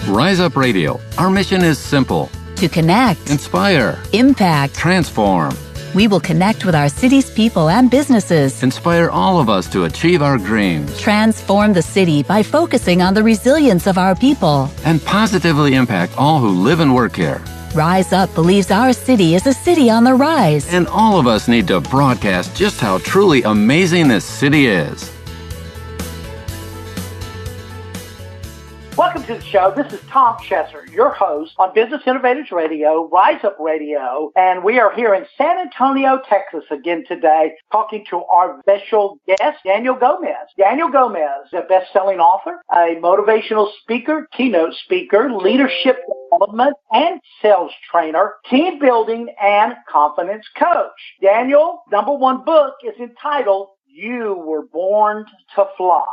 Rise Up Radio. Our mission is simple. To connect, Inspire. impact, Transform. we will connect with our city's people and businesses. Inspire all of us to achieve our dreams. Transform the city by focusing on the resilience of our people. And positively impact all who live and work here. Rise Up believes our city is a city on the rise. And all of us need to broadcast just how truly amazing this city is. Welcome to the show. This is Tom Chesser, your host on Business Innovators Radio, Rise Up Radio, and we are here in San Antonio, Texas again today, talking to our special guest, Daniel Gomez. Daniel Gomez, a best-selling author, a motivational speaker, keynote speaker, leadership development and sales trainer, team building, and confidence coach. Daniel's #1 book is entitled You Were Born to Fly.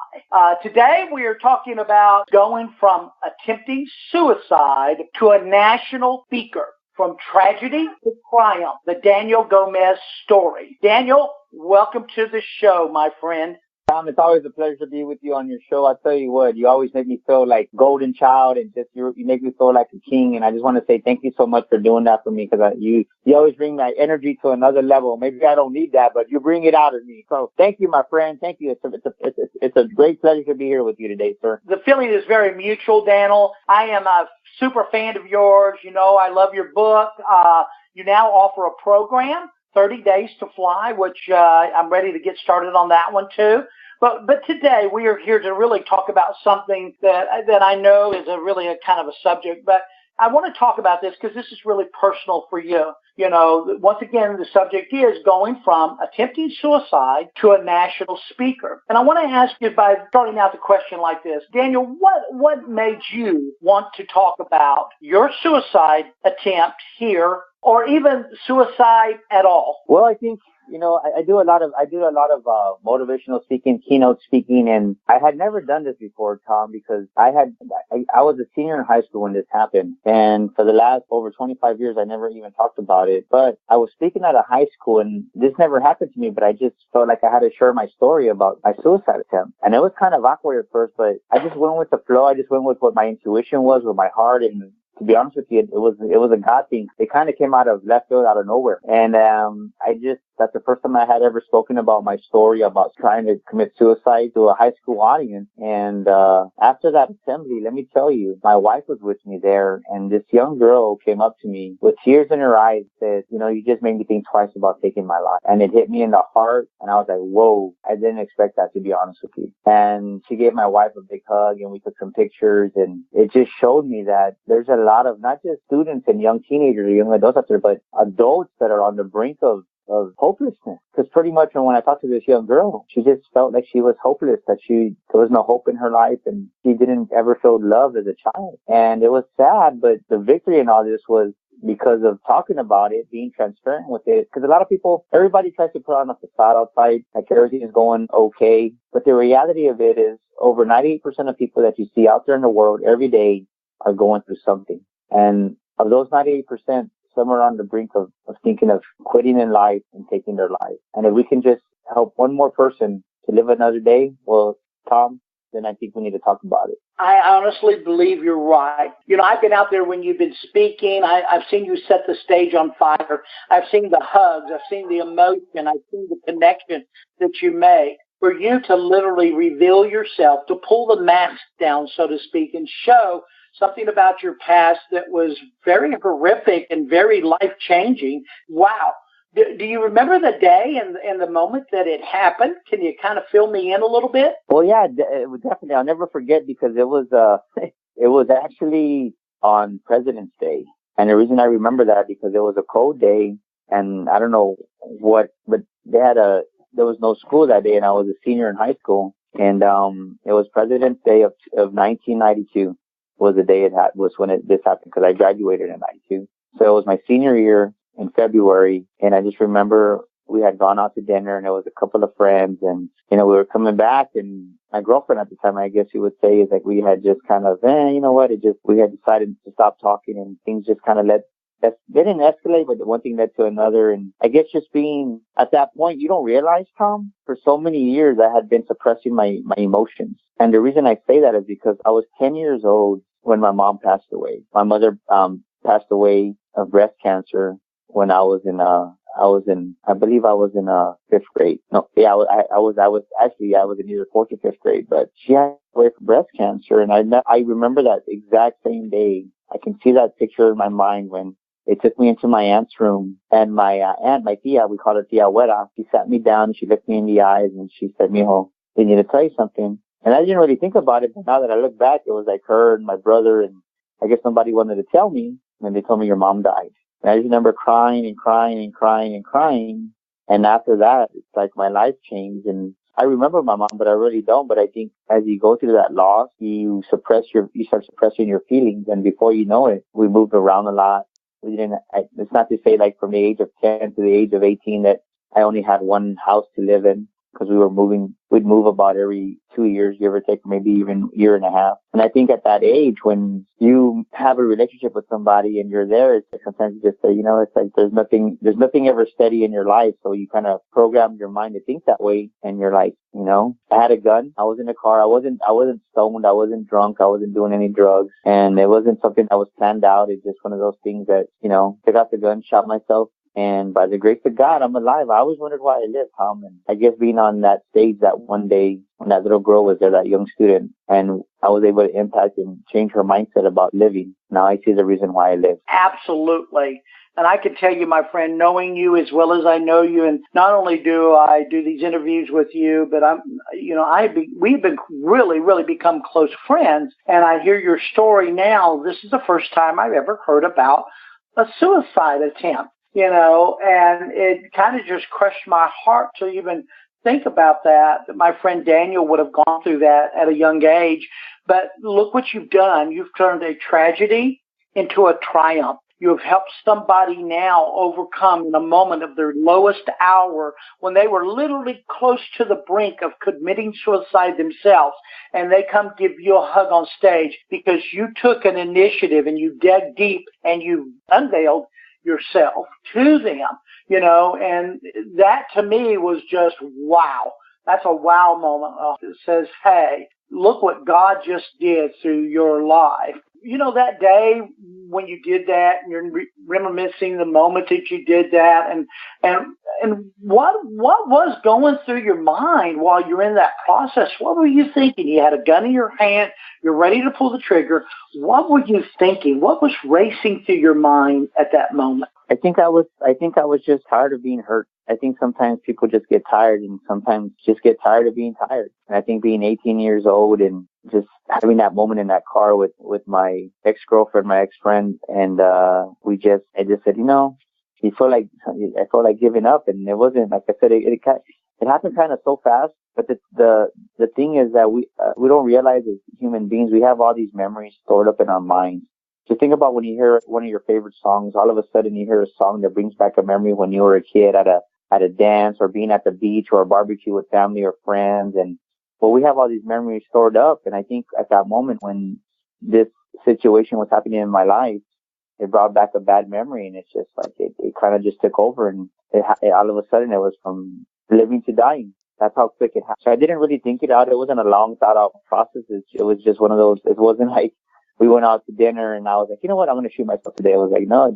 Today we are talking about going from attempting suicide to a national speaker, from tragedy to triumph, the Daniel Gomez story. Daniel, welcome to the show, my friend. Tom, it's always a pleasure to be with you on your show. I tell you what, you always make me feel like golden child, and just you make me feel like a king. And I just want to say thank you so much for doing that for me, because you always bring my energy to another level. Maybe I don't need that, but you bring it out of me. So thank you, my friend. Thank you. It's a great pleasure to be here with you today, sir. The feeling is very mutual, Daniel. I am a super fan of yours. You know, I love your book. You now offer a program, 30 Days to Fly, which I'm ready to get started on that one too. But today we are here to really talk about something that I know is a kind of a subject, but I want to talk about this because this is really personal for you. You know, once again, the subject is going from attempting suicide to a national speaker. And I want to ask you, by starting out the question like this, Daniel, what made you want to talk about your suicide attempt here, or even suicide at all? Well, I think, you know, I do a lot of motivational speaking, keynote speaking, and I had never done this before, Tom, because I was a senior in high school when this happened, and for the last over 25 years, I never even talked about it. But I was speaking at a high school, and this never happened to me, but I just felt like I had to share my story about my suicide attempt, and it was kind of awkward at first, but I just went with the flow. I just went with what my intuition was, with my heart, and to be honest with you, it was a God thing. It kind of came out of left field, out of nowhere. And that's the first time I had ever spoken about my story about trying to commit suicide to a high school audience. And after that assembly, let me tell you, my wife was with me there, and this young girl came up to me with tears in her eyes, said, you know, you just made me think twice about taking my life. And it hit me in the heart, and I was like, whoa, I didn't expect that, to be honest with you. And she gave my wife a big hug, and we took some pictures, and it just showed me that there's a lot of not just students and young teenagers or young adults out there, but adults that are on the brink of hopelessness. Because pretty much when I talked to this young girl, she just felt like she was hopeless, that there was no hope in her life, and she didn't ever feel loved as a child. And it was sad, but the victory in all this was because of talking about it, being transparent with it. Because a lot of people, everybody tries to put on a facade outside, like everything is going okay. But the reality of it is over 98% of people that you see out there in the world every day are going through something. And of those 98%, some are on the brink of thinking of quitting in life and taking their life. And if we can just help one more person to live another day, well, Tom, then I think we need to talk about it. I honestly believe you're right. You know, I've been out there when you've been speaking. I've seen you set the stage on fire. I've seen the hugs. I've seen the emotion. I've seen the connection that you make. For you to literally reveal yourself, to pull the mask down, so to speak, and show something about your past that was very horrific and very life-changing. Wow. Do you remember the day and the moment that it happened? Can you kind of fill me in a little bit? Well, yeah, definitely. I'll never forget, because it was actually on President's Day. And the reason I remember that, because it was a cold day, and I don't know what, but there was no school that day, and I was a senior in high school. And it was President's Day of 1992. Was the day was when this happened, because I graduated in 92. So it was my senior year in February, and I just remember we had gone out to dinner, and it was a couple of friends, and, you know, we were coming back, and my girlfriend at the time, I guess you would say, is like we had just kind of, you know what, we had decided to stop talking, and things just kind of they didn't escalate, but one thing led to another. And I guess just being at that point, you don't realize, Tom, for so many years I had been suppressing my emotions. And the reason I say that is because I was 10 years old when my mom passed away. My mother passed away of breast cancer when I believe I was in fifth grade. No, yeah, I was in either fourth or fifth grade, but she had away from breast cancer, and I remember that exact same day. I can see that picture in my mind when they took me into my aunt's room, and my aunt, my tia, we call her Tia Huera, she sat me down and she looked me in the eyes and she said, "Mijo, they need to tell you something." And I didn't really think about it, but now that I look back, it was like her and my brother, and I guess somebody wanted to tell me, and they told me your mom died. And I just remember crying and crying and crying and crying. And after that, it's like my life changed. And I remember my mom, but I really don't. But I think as you go through that loss, you start suppressing your feelings. And before you know it, we moved around a lot. It's not to say like from the age of 10 to the age of 18 that I only had one house to live in, because we'd move about every 2 years, give or take, maybe even a year and a half. And I think at that age, when you have a relationship with somebody and you're there, it's like sometimes you just say, it's like there's nothing ever steady in your life. So you kind of program your mind to think that way. And you're like, I had a gun. I was in a car. I wasn't stoned. I wasn't drunk. I wasn't doing any drugs. And it wasn't something that was planned out. It's just one of those things that, took out the gun, shot myself. And by the grace of God, I'm alive. I always wondered why I lived, Tom. And I guess being on that stage that one day when that little girl was there, that young student, and I was able to impact and change her mindset about living. Now I see the reason why I live. Absolutely. And I can tell you, my friend, knowing you as well as I know you, and not only do I do these interviews with you, but we've been really become close friends. And I hear your story now. This is the first time I've ever heard about a suicide attempt. And it kind of just crushed my heart to even think about that my friend Daniel would have gone through that at a young age. But look what you've done. You've turned a tragedy into a triumph. You have helped somebody now overcome in a moment of their lowest hour when they were literally close to the brink of committing suicide themselves, and they come give you a hug on stage because you took an initiative and you dug deep and you unveiled yourself to them, and that to me was just wow. That's a wow moment. It says, hey, look what God just did through your life. That day when you did that, and you're reminiscing the moment that you did that, and what was going through your mind while you're in that process? What were you thinking? You had a gun in your hand, you're ready to pull the trigger. What were you thinking? What was racing through your mind at that moment? I think I was just tired of being hurt. I think sometimes people just get tired, and sometimes just get tired of being tired. And I think being 18 years old and just having that moment in that car with my ex-girlfriend, my ex-friend, and I just said, I felt like giving up, and it wasn't, like I said, it happened kind of so fast. But the thing is that we don't realize as human beings, we have all these memories stored up in our minds. Just think about when you hear one of your favorite songs, all of a sudden you hear a song that brings back a memory when you were a kid at a dance or being at the beach or a barbecue with family or friends. And we have all these memories stored up. And I think at that moment when this situation was happening in my life, it brought back a bad memory, and it's just like it kind of just took over, and all of a sudden it was from living to dying. That's how quick it happened. So I didn't really think it out. It wasn't a long thought out process. It was just one of those. It wasn't like we went out to dinner and I was like, you know what, I'm going to shoot myself today. I was like, no,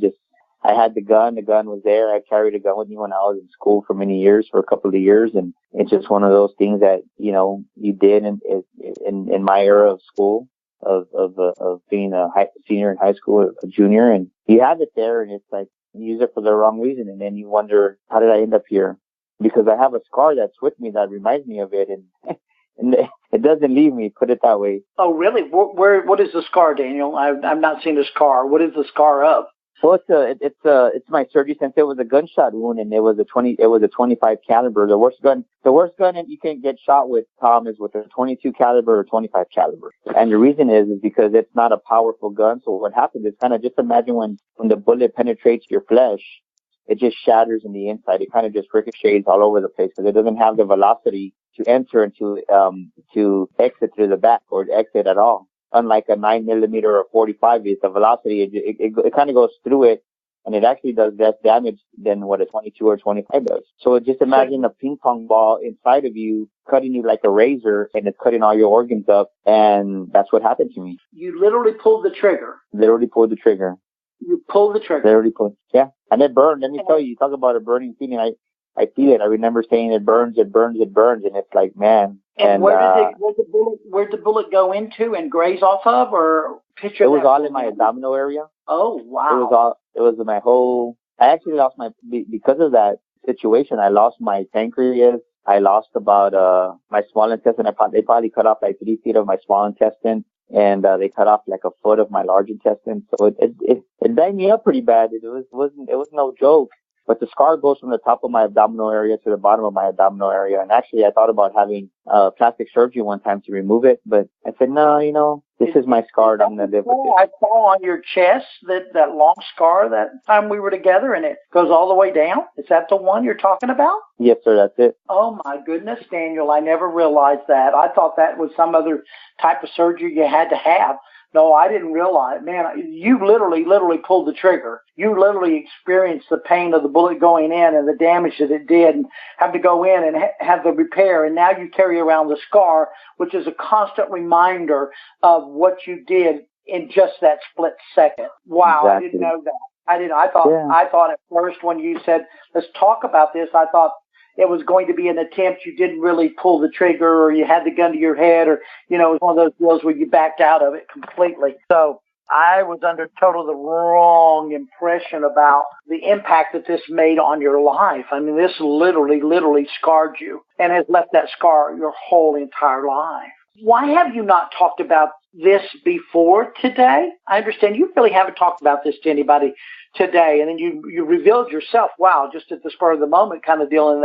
I had the gun. The gun was there. I carried a gun with me when I was in school for a couple of years. And it's just one of those things that, you did in my era of school, of being a senior in high school, or a junior, and you have it there, and it's like you use it for the wrong reason. And then you wonder, how did I end up here? Because I have a scar that's with me that reminds me of it. And it doesn't leave me, put it that way. Oh, really? What is the scar, Daniel? I've not seen a scar. What is the scar of? Well, it's my surgery, since it was a gunshot wound, and it was a 25 caliber. The worst gun that you can get shot with, Tom, is with a 22 caliber or 25 caliber. And the reason is because it's not a powerful gun. So what happens is, kind of just imagine when the bullet penetrates your flesh, it just shatters in the inside. It kind of just ricochets all over the place because it doesn't have the velocity to enter and to exit through the back or exit at all. Unlike a 9mm or a 45, it's the velocity. It kind of goes through it and it actually does less damage than what a 22 or 25 does. So just imagine a ping pong ball inside of you cutting you like a razor, and it's cutting all your organs up, and that's what happened to me. You literally pulled the trigger. Literally pulled the trigger. You pulled the trigger. Literally pulled. Yeah, and it burned. Let me tell you, talk about a burning feeling. I feel it. I remember saying it burns, it burns, it burns, and it's like, man. And where'd the bullet go into and graze off of, or picture? It was all in my abdominal area. Oh wow! It was my whole. I actually lost because of that situation. I lost my pancreas. I lost about my small intestine. They probably cut off like 3 feet of my small intestine, and they cut off like a foot of my large intestine. So it banged me up pretty bad. It was no joke. But the scar goes from the top of my abdominal area to the bottom of my abdominal area. And actually, I thought about having plastic surgery one time to remove it. But I said, no, this is my scar, and I'm going to live with it. I saw on your chest that long scar that time we were together, and it goes all the way down. Is that the one you're talking about? Yes, sir, that's it. Oh, my goodness, Daniel. I never realized that. I thought that was some other type of surgery you had to have. No, I didn't realize. Man, you literally pulled the trigger. You literally experienced the pain of the bullet going in and the damage that it did, and have to go in and have the repair. And now you carry around the scar, which is a constant reminder of what you did in just that split second. Wow, exactly. I didn't know that. I thought at first when you said, let's talk about this, I thought it was going to be an attempt. You didn't really pull the trigger, or you had the gun to your head, or, it was one of those deals where you backed out of it completely. So I was under the wrong impression about the impact that this made on your life. I mean, this literally scarred you and has left that scar your whole entire life. Why have you not talked about this before today? I understand you really haven't talked about this to anybody today, and then you revealed yourself, wow, just at the spur of the moment kind of deal in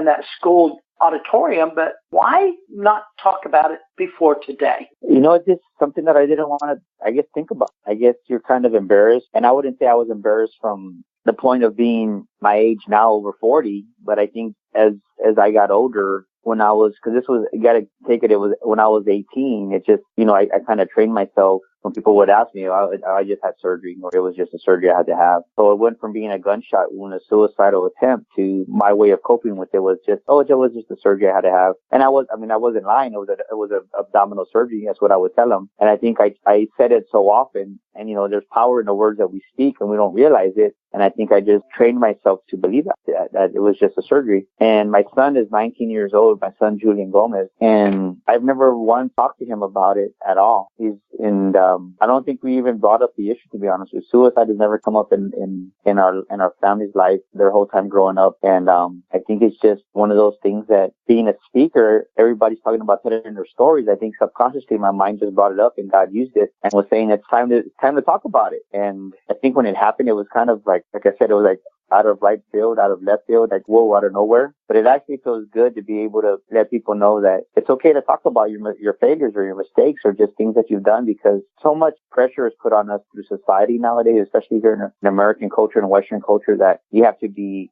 that school auditorium, but why not talk about it before today? It's just something that I didn't want to, think about. I guess you're kind of embarrassed, and I wouldn't say I was embarrassed from the point of being my age now, over 40, but I think as I got older, when I was, because this was, you got to take it, it was when I was 18, it just, I kind of trained myself. When people would ask me, I just had surgery, or it was just a surgery I had to have. So it went from being a gunshot wound, a suicidal attempt, to my way of coping with it was just, it was just a surgery I had to have. And I wasn't lying. It was an abdominal surgery. That's what I would tell them. And I think I said it so often, and there's power in the words that we speak, and we don't realize it. And I think I just trained myself to believe that it was just a surgery. And my son is 19 years old, my son Julian Gomez, and I've never once talked to him about it at all. I don't think we even brought up the issue, to be honest with you. Suicide has never come up in our family's life their whole time growing up. And I think it's just one of those things that, being a speaker, everybody's talking about telling their stories. I think subconsciously my mind just brought it up, and God used it and was saying it's time to talk about it. And I think when it happened, it was kind of like I said, it was like out of right field, out of left field, like, whoa, out of nowhere. But it actually feels good to be able to let people know that it's okay to talk about your failures or your mistakes or just things that you've done, because so much pressure is put on us through society nowadays, especially here in American culture and Western culture, that you have to be,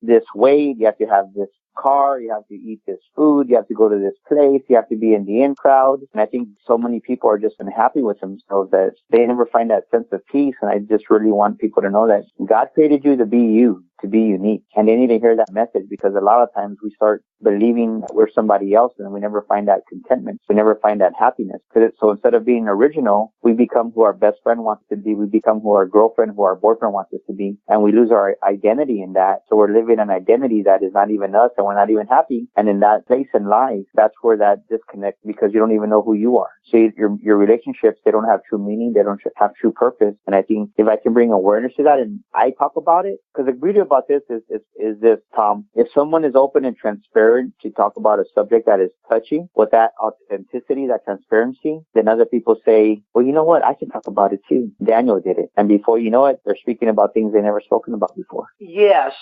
this weight, you have to have this car, you have to eat this food, you have to go to this place, you have to be in the in crowd. And I think so many people are just unhappy with themselves that they never find that sense of peace. And I just really want people to know that God created you to be you, to be unique. And they need to hear that message, because a lot of times we start believing that we're somebody else, and we never find that contentment. We never find that happiness. So instead of being original, we become who our best friend wants to be. We become who our girlfriend, who our boyfriend wants us to be. And we lose our identity in that. So we're living an identity that is not even us, and we're not even happy. And in that place in life, that's where that disconnect, because you don't even know who you are. So your relationships, they don't have true meaning. They don't have true purpose. And I think if I can bring awareness to that, and I talk about it, because the beauty about this is this, Tom. If someone is open and transparent to talk about a subject that is touchy with that authenticity, that transparency, then other people say, well, you know what? I can talk about it too. Daniel did it. And before you know it, they're speaking about things they never spoken about before. Yes.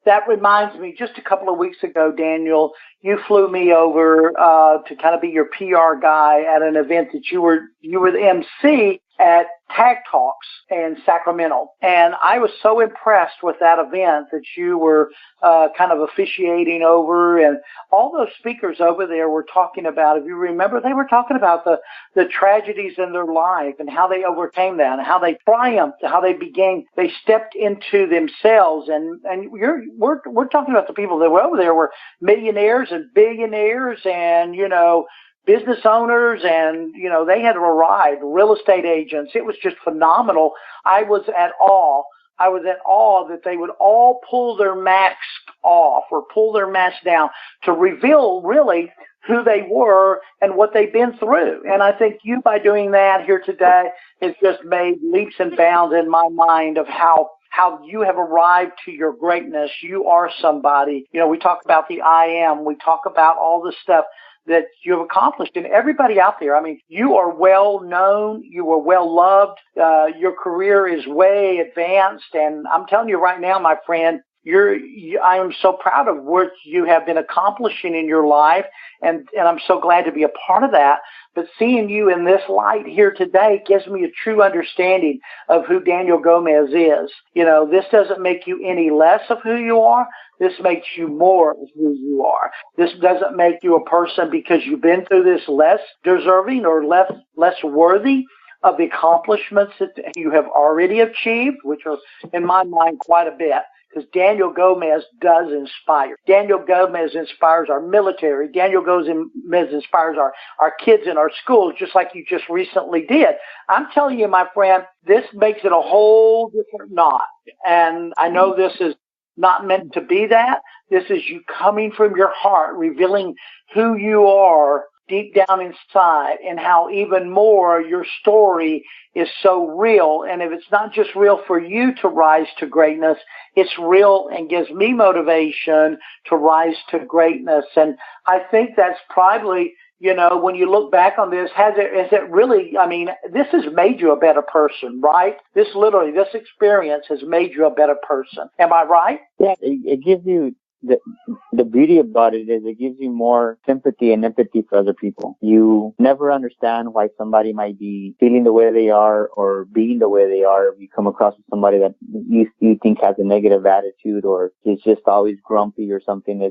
That reminds me, just a couple of weeks ago, Daniel, you flew me over to kind of be your PR guy at an event that you were the MC. at Tag Talks in Sacramento. And I was so impressed with that event that you were kind of officiating over, and all those speakers over there were talking about, if you remember, they were talking about the tragedies in their life and how they overcame that and how they triumphed, how they stepped into themselves. And we're talking about the people that were over there were millionaires and billionaires and, business owners, and, they had arrived, real estate agents. It was just phenomenal. I was at awe that they would all pull their masks off or pull their masks down to reveal really who they were and what they've been through. And I think you, by doing that here today, has just made leaps and bounds in my mind of how you have arrived to your greatness. You are somebody. We talk about the I am. We talk about all the stuff that you've accomplished. And everybody out there, you are well known. You are well loved. Your career is way advanced. And I'm telling you right now, my friend, I am so proud of what you have been accomplishing in your life, and I'm so glad to be a part of that. But seeing you in this light here today gives me a true understanding of who Daniel Gomez is. This doesn't make you any less of who you are. This makes you more of who you are. This doesn't make you a person because you've been through this less deserving or less worthy of the accomplishments that you have already achieved, which are, in my mind, quite a bit. Because Daniel Gomez does inspire. Daniel Gomez inspires our military. Daniel Gomez inspires our kids in our schools, just like you just recently did. I'm telling you, my friend, this makes it a whole different knot. And I know this is not meant to be that. This is you coming from your heart, revealing who you are deep down inside, and how even more your story is so real. And if it's not just real for you to rise to greatness, it's real and gives me motivation to rise to greatness. And I think that's probably, when you look back on this, has it really, this has made you a better person, right? This experience has made you a better person. Am I right? Yeah, it gives you, the beauty about it is it gives you more sympathy and empathy for other people. You never understand why somebody might be feeling the way they are or being the way they are. If you come across with somebody that you think has a negative attitude or is just always grumpy or something,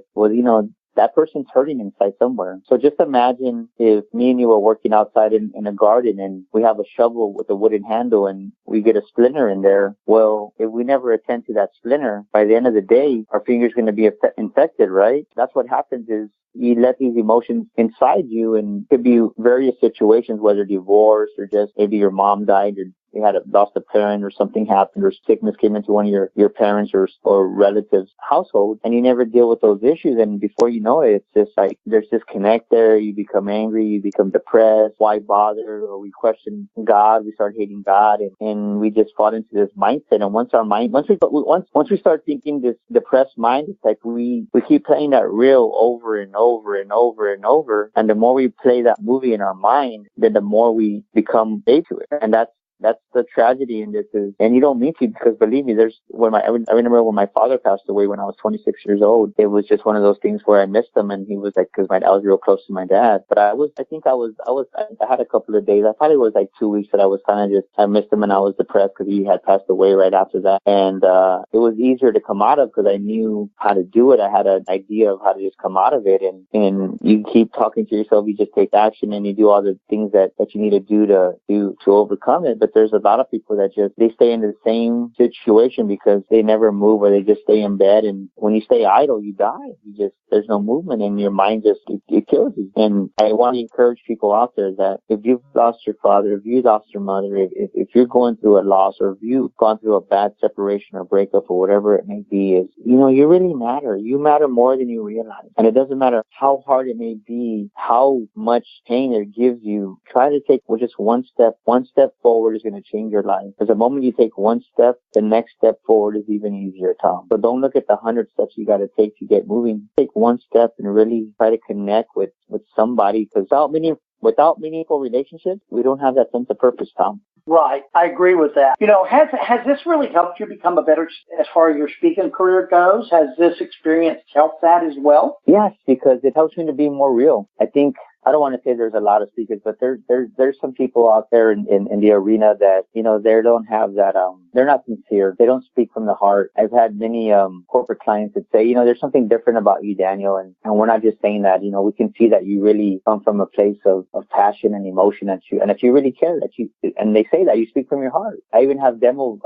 that person's hurting inside somewhere. So just imagine if me and you were working outside in a garden and we have a shovel with a wooden handle and we get a splinter in there. Well, if we never attend to that splinter, by the end of the day, our finger's going to be infected, right? That's what happens is you let these emotions inside you, and it could be various situations, whether divorce or just maybe your mom died or you had lost a parent or something happened or sickness came into one of your parents or relatives' household, and you never deal with those issues. And before you know it, it's just like there's disconnect there. You become angry, you become depressed. Why bother? Or we question God. We start hating God, and we just fall into this mindset. And once we start thinking this depressed mind, it's like we keep playing that reel over and over and over and over. And the more we play that movie in our mind, then the more we become into it. And that's the tragedy in this is, and you don't mean to, because believe me, I remember when my father passed away when I was 26 years old, it was just one of those things where I missed him, and he was like, because I was real close to my dad, but I had a couple of days, I thought it was like 2 weeks that I was kind of I missed him and I was depressed because he had passed away right after that. And, it was easier to come out of because I knew how to do it. I had an idea of how to just come out of it, and you keep talking to yourself, you just take action and you do all the things that you need to do to overcome it. But there's a lot of people that they stay in the same situation because they never move, or they just stay in bed. And when you stay idle, you die. There's no movement, and your mind it kills you. And I want to encourage people out there that if you've lost your father, if you lost your mother, if you're going through a loss, or if you've gone through a bad separation or breakup or whatever it may be, you really matter. You matter more than you realize. And it doesn't matter how hard it may be, how much pain it gives you. Try to take just one step. One step forward is going to change your life. Because the moment you take one step, the next step forward is even easier, Tom. So don't look at the 100 steps you got to take to get moving. Take one step and really try to connect with somebody, because without meaningful relationships, we don't have that sense of purpose, Tom. Right. I agree with that. Has this really helped you become a better, as far as your speaking career goes? Has this experience helped that as well? Yes, because it helps me to be more real. I think I don't want to say there's a lot of speakers, but there's some people out there in the arena that, they don't have that, they're not sincere. They don't speak from the heart. I've had many corporate clients that say, there's something different about you, Daniel, and we're not just saying that. We can see that you really come from a place of passion and emotion, and if you really care, and they say that you speak from your heart. I even have demo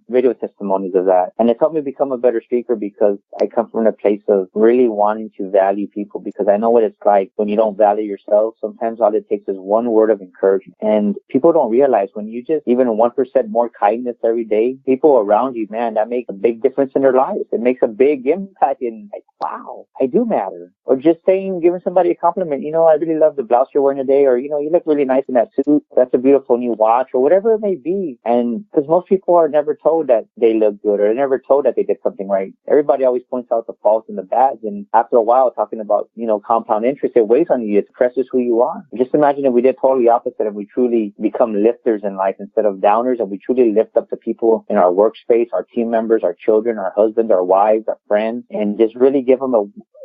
video testimonies of that, and it's helped me become a better speaker because I come from a place of really wanting to value people, because I know what it's like when you don't value yourself. Sometimes all it takes is one word of encouragement, and people don't realize when you just even 1% more kindness every day, people around you, man, that makes a big difference in their lives. It makes a big impact in, like, wow, I do matter. Or just giving somebody a compliment, I really love the blouse you're wearing today, or, you look really nice in that suit. That's a beautiful new watch, or whatever it may be. And because most people are never told that they look good, or they're never told that they did something right. Everybody always points out the faults and the bads. And after a while, talking about, compound interest, it weighs on you. It suppresses who you are. Just imagine if we did totally opposite, and we truly become lifters in life instead of downers, and we truly lift up the people in our workspace, our team members, our children, our husbands, our wives, our friends, and just really give them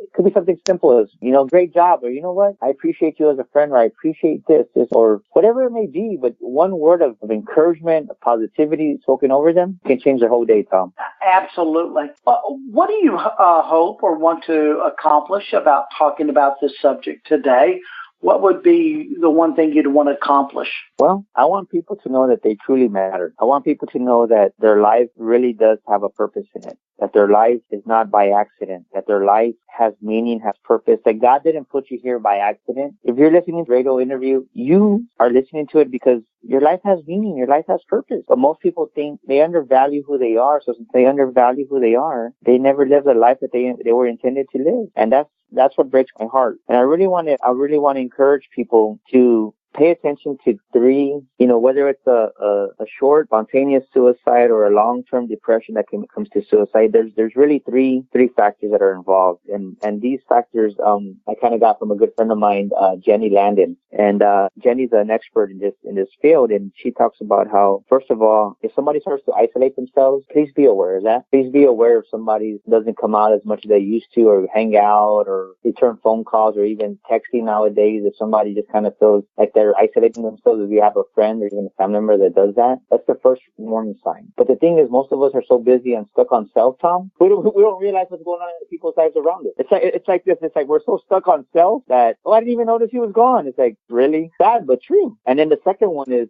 it could be something simple as, great job, or you know what, I appreciate you as a friend, or I appreciate this, or whatever it may be, but one word of encouragement, of positivity spoken over them can change their whole day, Tom. Absolutely. What do you hope or want to accomplish about talking about this subject today? What would be the one thing you'd want to accomplish? Well, I want people to know that they truly matter. I want people to know that their life really does have a purpose in it, that their life is not by accident, that their life has meaning, has purpose, that God didn't put you here by accident. If you're listening to a radio interview, you are listening to it because your life has meaning, your life has purpose. But most people think they undervalue who they are. So since they undervalue who they are, they never live the life that they were intended to live. And that's what breaks my heart. And I really want to encourage people to pay attention to three, whether it's a short spontaneous suicide or a long-term depression that comes to suicide. There's really three factors that are involved, and these factors I kind of got from a good friend of mine, Jenny Landon, and Jenny's an expert in this field, and she talks about how, first of all, if somebody starts to isolate themselves, please be aware of that. Please be aware if somebody doesn't come out as much as they used to, or hang out, or return phone calls, or even texting nowadays. If somebody just kind of feels like they're isolating themselves, if you have a friend or even a family member that does that, that's the first warning sign. But the thing is, most of us are so busy and stuck on self, Tom, we don't realize what's going on in people's lives around us. It's like this. It's like we're so stuck on self that, I didn't even notice he was gone. It's like, really sad, but true. And then the second one is,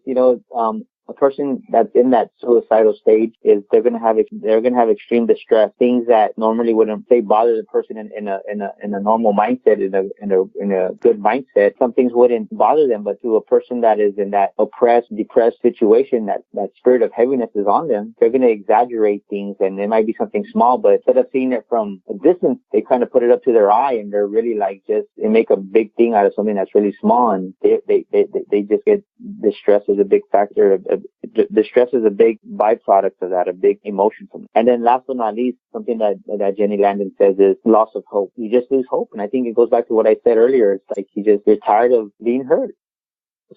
a person that's in that suicidal stage is they're going to have extreme distress, things that normally wouldn't say bother the person in a normal mindset, in a good mindset. Some things wouldn't bother them, but to a person that is in that oppressed, depressed situation, that spirit of heaviness is on them, they're going to exaggerate things, and it might be something small, but instead of seeing it from a distance, they kind of put it up to their eye, and they're really they make a big thing out of something that's really small, and they just get distress is a big factor. Distress is a big byproduct of that, a big emotion from it. And then last but not least, something that Jenny Landon says is loss of hope. You just lose hope. And I think it goes back to what I said earlier. It's like you're tired of being hurt.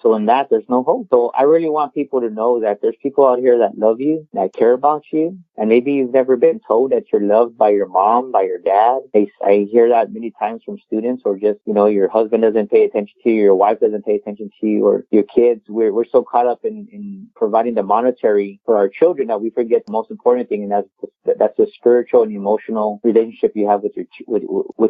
So in that, there's no hope. So I really want people to know that there's people out here that love you, that care about you. And maybe you've never been told that you're loved by your mom, by your dad. I hear that many times from students, or just, your husband doesn't pay attention to you, your wife doesn't pay attention to you, or your kids. We're so caught up in providing the monetary for our children that we forget the most important thing, and that's the spiritual and emotional relationship you have with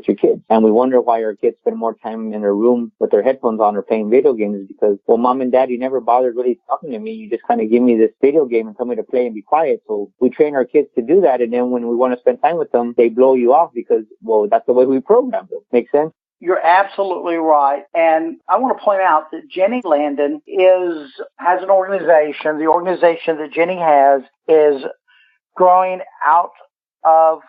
your kids. And we wonder why our kids spend more time in their room with their headphones on or playing video games, because, well, mom and dad, you never bothered really talking to me. You just kind of give me this video game and tell me to play and be quiet. So we train our kids to do that, and then when we want to spend time with them, they blow you off because, well, that's the way we programmed them. Make sense? You're absolutely right. And I want to point out that Jenny Landon has an organization. The organization that Jenny has is growing out of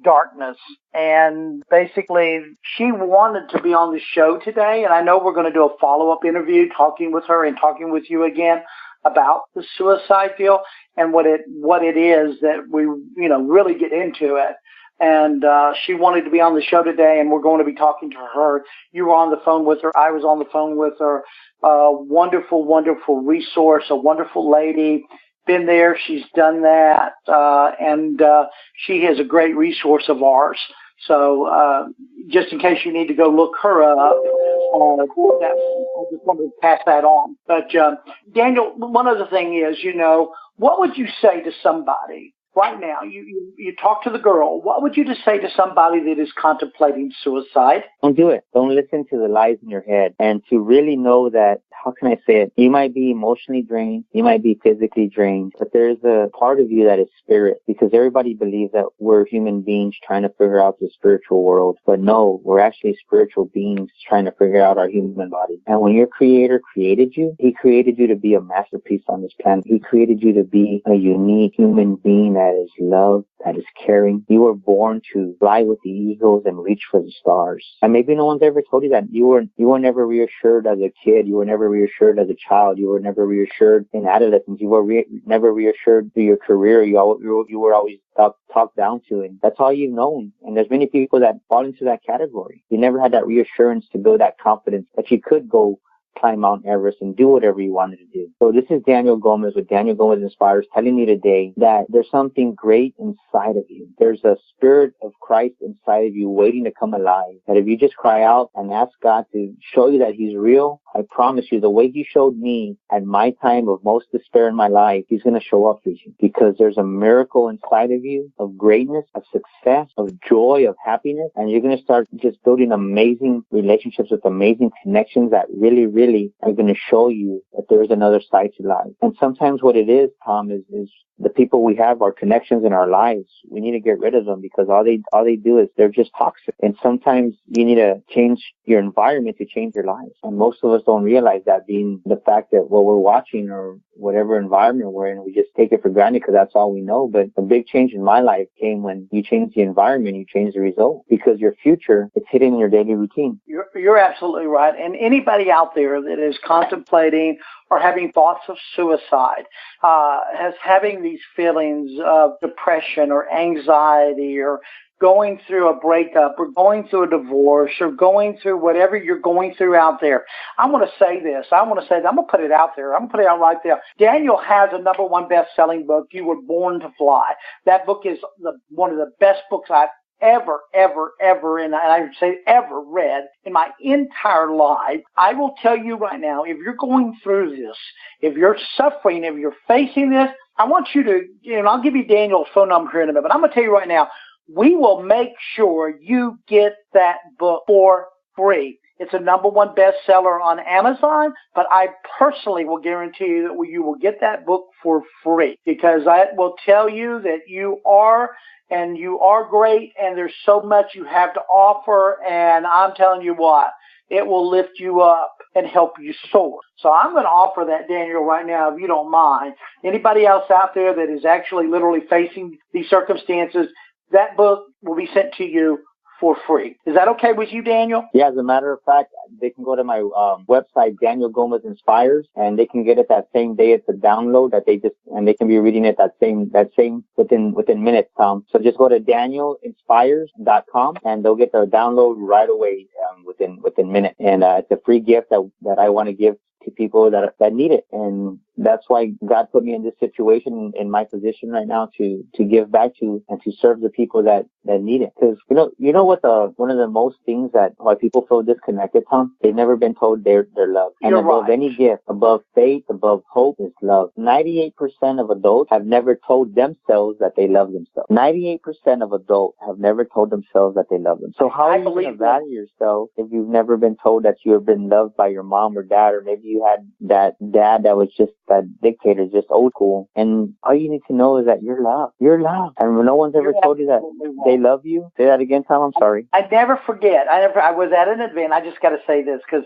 darkness. And basically, she wanted to be on the show today. And I know we're going to do a follow-up interview talking with her and talking with you again about the suicide deal and what it is that we, really get into it. And she wanted to be on the show today, and we're going to be talking to her. You were on the phone with her. I was on the phone with her. Wonderful, wonderful resource, a wonderful lady. Been there. She's done that. And she is a great resource of ours. So just in case you need to go look her up, I just wanted to pass that on. But Daniel, one other thing is, what would you say to somebody right now? You talk to the girl. What would you just say to somebody that is contemplating suicide? Don't do it. Don't listen to the lies in your head. And to really know that, how can I say it? You might be emotionally drained. You might be physically drained. But there's a part of you that is spirit. Because everybody believes that we're human beings trying to figure out the spiritual world. But no, we're actually spiritual beings trying to figure out our human body. And when your creator created you, he created you to be a masterpiece on this planet. He created you to be a unique human being that is loved, that is caring. You were born to fly with the eagles and reach for the stars. And maybe no one's ever told you that. You were never reassured as a kid. You were never reassured as a child. You were never reassured in adolescence. You were never reassured through your career. You were always talked down to, and that's all you've known. And there's many people that fall into that category. You never had that reassurance to build that confidence that you could go climb Mount Everest and do whatever you wanted to do. So this is Daniel Gomez with Daniel Gomez Inspires, telling you today that there's something great inside of you. There's a spirit of Christ inside of you waiting to come alive. That if you just cry out and ask God to show you that he's real, I promise you, the way he showed me at my time of most despair in my life, he's going to show up for you, because there's a miracle inside of you of greatness, of success, of joy, of happiness. And you're going to start just building amazing relationships with amazing connections that really are going to show you that there is another side to life. And sometimes what it is, Tom, is the people we have, our connections in our lives, we need to get rid of them, because all they do is they're just toxic. And sometimes you need to change your environment to change your life. And most of us don't realize that, being the fact that what we're watching or whatever environment we're in, we just take it for granted because that's all we know. But a big change in my life came when you change the environment, you change the result, because your future, it's hidden in your daily routine. You're absolutely right. And anybody out there that is contemplating or having thoughts of suicide, having these feelings of depression or anxiety, or going through a breakup, or going through a divorce, or going through whatever you're going through out there, I'm going to say this. I'm going to put it out there. I'm going to put it out right there. Daniel has a #1 best-selling book, You Were Born to Fly. That book is one of the best books I've ever, and I would say ever read in my entire life. I will tell you right now, if you're going through this, if you're suffering, if you're facing this, I want you to, I'll give you Daniel's phone number here in a minute, but I'm going to tell you right now, we will make sure you get that book for free. It's a #1 bestseller on Amazon, but I personally will guarantee you that you will get that book for free, because I will tell you that you are great, and there's so much you have to offer, and I'm telling you what, it will lift you up and help you soar. So I'm going to offer that, Daniel, right now, if you don't mind. Anybody else out there that is actually literally facing these circumstances, that book will be sent to you for free. Is that okay with you, Daniel? Yeah, as a matter of fact, they can go to my website, Daniel Gomez Inspires, and they can get it that same day. It's a download that and they can be reading it that same within minutes, Tom. So just go to danielinspires.com and they'll get the download right away within minutes. And it's a free gift that I want to give to people that need it. And that's why God put me in this situation, in my position right now, to give back to and to serve the people that need it. Because you know what, one of the most things why people feel disconnected, Tom, they've never been told they're loved. And above any gift, above faith, above hope, is love. 98% of adults have never told themselves that they love themselves. 98% of adults have never told themselves that they love them. So how are you going to value yourself if you've never been told that you have been loved by your mom or dad, or maybe you had that dad that was just that dictator, just old school? And all you need to know is that you're loved. You're loved. And when no one's ever told you that they love you. Say that again, Tom. I'm sorry. I never forget. I was at an event. I just got to say this, because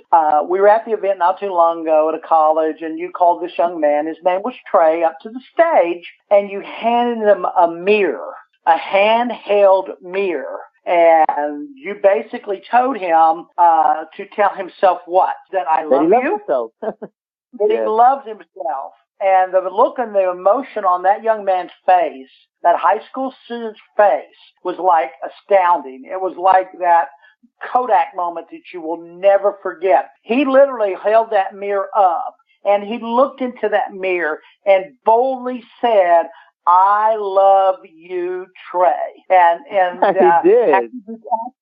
we were at the event not too long ago at a college, and you called this young man, his name was Trey, up to the stage, and you handed him a mirror, a handheld mirror. And you basically told him to tell himself what? That I love you? That he loves himself. And the look and the emotion on that young man's face, that high school student's face, was like astounding. It was like that Kodak moment that you will never forget. He literally held that mirror up, and he looked into that mirror and boldly said, "I love you, Trey." And he did.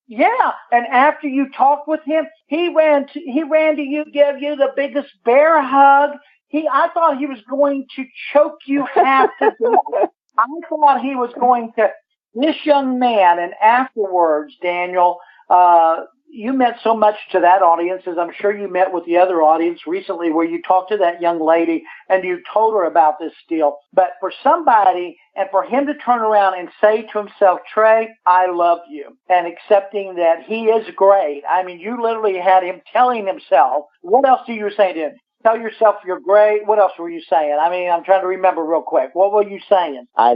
Yeah, and after you talked with him, he ran to you, give you the biggest bear hug. I thought he was going to choke you half to death. I thought he was going to. This young man, and afterwards, Daniel, you meant so much to that audience, as I'm sure you met with the other audience recently, where you talked to that young lady and you told her about this deal. But for somebody, and for him to turn around and say to himself, Trey, I love you, and accepting that he is great. I mean, you literally had him telling himself, what else do you say to him? Tell yourself you're great. What else were you saying? I mean, I'm trying to remember real quick. What were you saying? I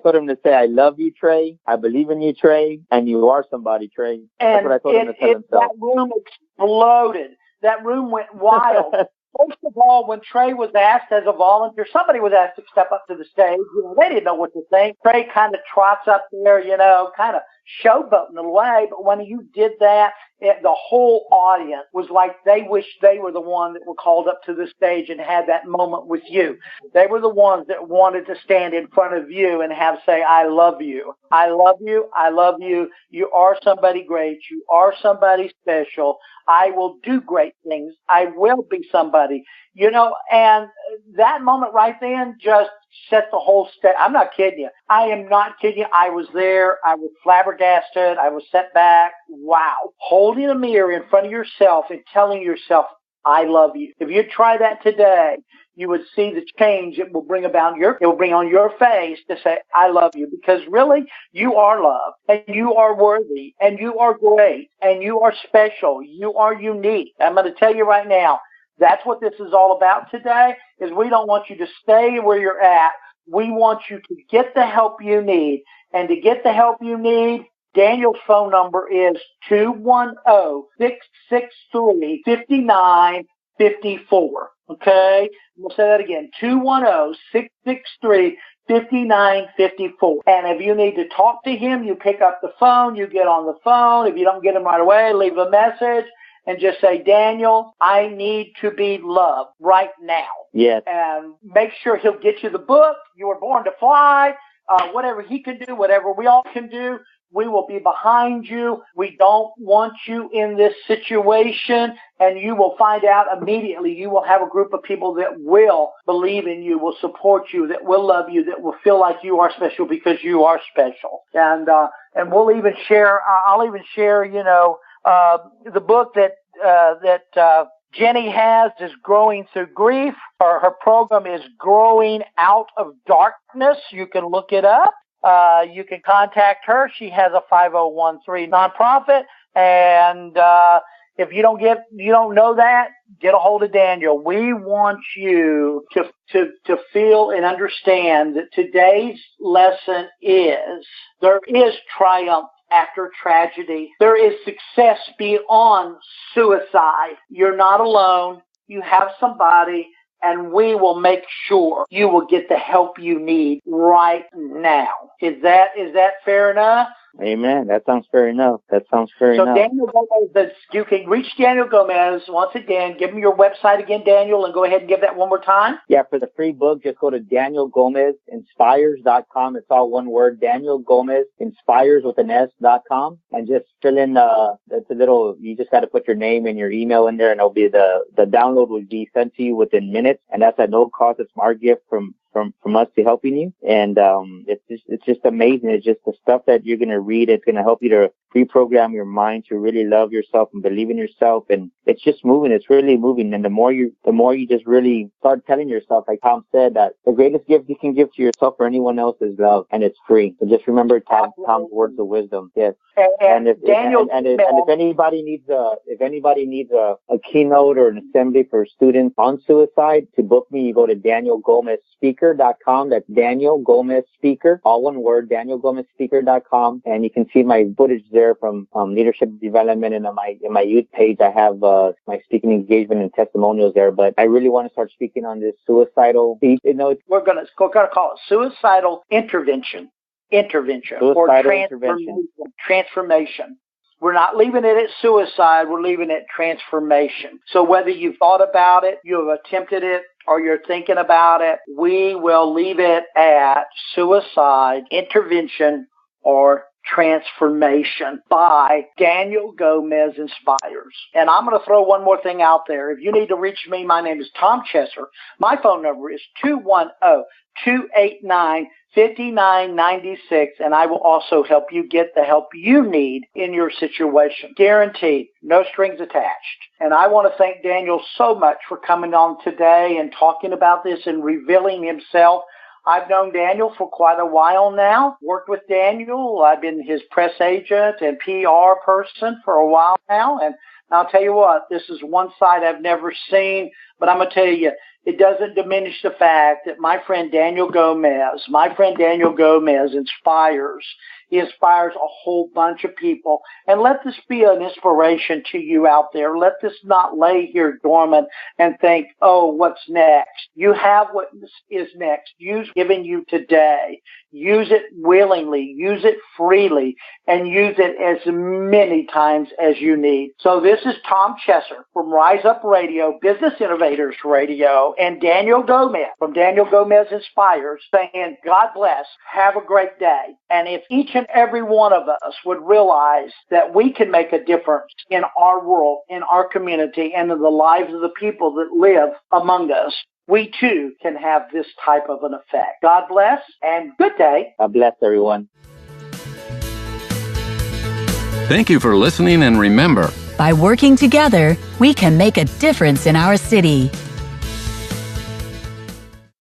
told him to say, I love you, Trey. I believe in you, Trey. And you are somebody, Trey. That's what I told him to tell himself. That room exploded. That room went wild. First of all, when Trey was asked as a volunteer, somebody was asked to step up to the stage. They didn't know what to think. Trey kind of trots up there, kind of showboating away. But when you did that, the whole audience was like they wished they were the one that were called up to the stage and had that moment with you. They were the ones that wanted to stand in front of you and say, I love you. I love you. I love you. You are somebody great. You are somebody special. I will do great things. I will be somebody, and that moment right then just set the whole stage. I'm not kidding you. I am not kidding you. I was there. I was flabbergasted. I was set back. Wow. Holding a mirror in front of yourself and telling yourself, I love you. If you try that today, you would see the change it will bring on your face to say, I love you, because really you are loved and you are worthy and you are great and you are special. You are unique. I'm going to tell you right now, that's what this is all about today, is we don't want you to stay where you're at. We want you to get the help you need. And to get the help you need, Daniel's phone number is 210-663-5954. Okay? We'll say that again, 210-663-5954. And if you need to talk to him, you pick up the phone, you get on the phone. If you don't get him right away, leave a message and just say, Daniel, I need to be loved right now. Yes. And make sure he'll get you the book, You Were Born to Fly, whatever he can do, whatever we all can do. We will be behind you. We don't want you in this situation, and you will find out immediately. You will have a group of people that will believe in you, will support you, that will love you, that will feel like you are special because you are special. And we'll even share. I'll even share. The book that Jenny has is Growing Through Grief. Her program is Growing Out of Darkness. You can look it up. You can contact her. She has a 5013 nonprofit. And if you don't know that, get a hold of Daniel. We want you to feel and understand that today's lesson is there is triumph after tragedy. There is success beyond suicide. You're not alone. You have somebody, and we will make sure you will get the help you need right now. Is that fair enough? Amen. That sounds fair enough. So Daniel Gomez, you can reach Daniel Gomez once again. Give him your website again, Daniel, and go ahead and give that one more time. Yeah, for the free book, just go to DanielGomezInspires.com. It's all one word, DanielGomezInspires.com, and just fill in it's a little. You just got to put your name and your email in there, and it'll be the download will be sent to you within minutes, and that's at no cost. It's our gift from us to helping you. And it's just amazing. It's just the stuff that you're going to read. It's going to help you to reprogram your mind to really love yourself and believe in yourself. And it's just moving. It's really moving. And the more you just really start telling yourself, like Tom said, that the greatest gift you can give to yourself or anyone else is love, and it's free. So just remember Tom's words of wisdom. Yes. And if anybody needs a keynote or an assembly for students on suicide, to book me, you go to DanielGomezSpeaker.com. That's Daniel Gomez Speaker, all one word, DanielGomezSpeaker.com, and you can see my footage there from leadership development. And in my youth page, I have my speaking engagement and testimonials there. But I really want to start speaking on this suicidal. We're gonna call it suicidal intervention. Transformation. We're not leaving it at suicide. We're leaving it transformation. So whether you've thought about it, you've attempted it, or you're thinking about it, we will leave it at suicide intervention or Transformation by Daniel Gomez Inspires. And I'm going to throw one more thing out there. If you need to reach me, my name is Tom Chesser. My phone number is 210-289-5996, and I will also help you get the help you need in your situation. Guaranteed, no strings attached. And I want to thank Daniel so much for coming on today and talking about this and revealing himself. I've known Daniel for quite a while now, worked with Daniel. I've been his press agent and PR person for a while now. And I'll tell you what, this is one side I've never seen, but I'm going to tell you, it doesn't diminish the fact that my friend Daniel Gomez inspires. He inspires a whole bunch of people. And let this be an inspiration to you out there. Let this not lay here dormant and think, oh, what's next? You have what is next. Use given you today. Use it willingly. Use it freely. And use it as many times as you need. So this is Tom Chesser from Rise Up Radio, Business Innovators Radio, and Daniel Gomez from Daniel Gomez Inspires saying, God bless. Have a great day. And if each and every one of us would realize that we can make a difference in our world, in our community, and in the lives of the people that live among us, we too can have this type of an effect. God bless and good day. God bless everyone. Thank you for listening, and remember, By working together, we can make a difference in our city.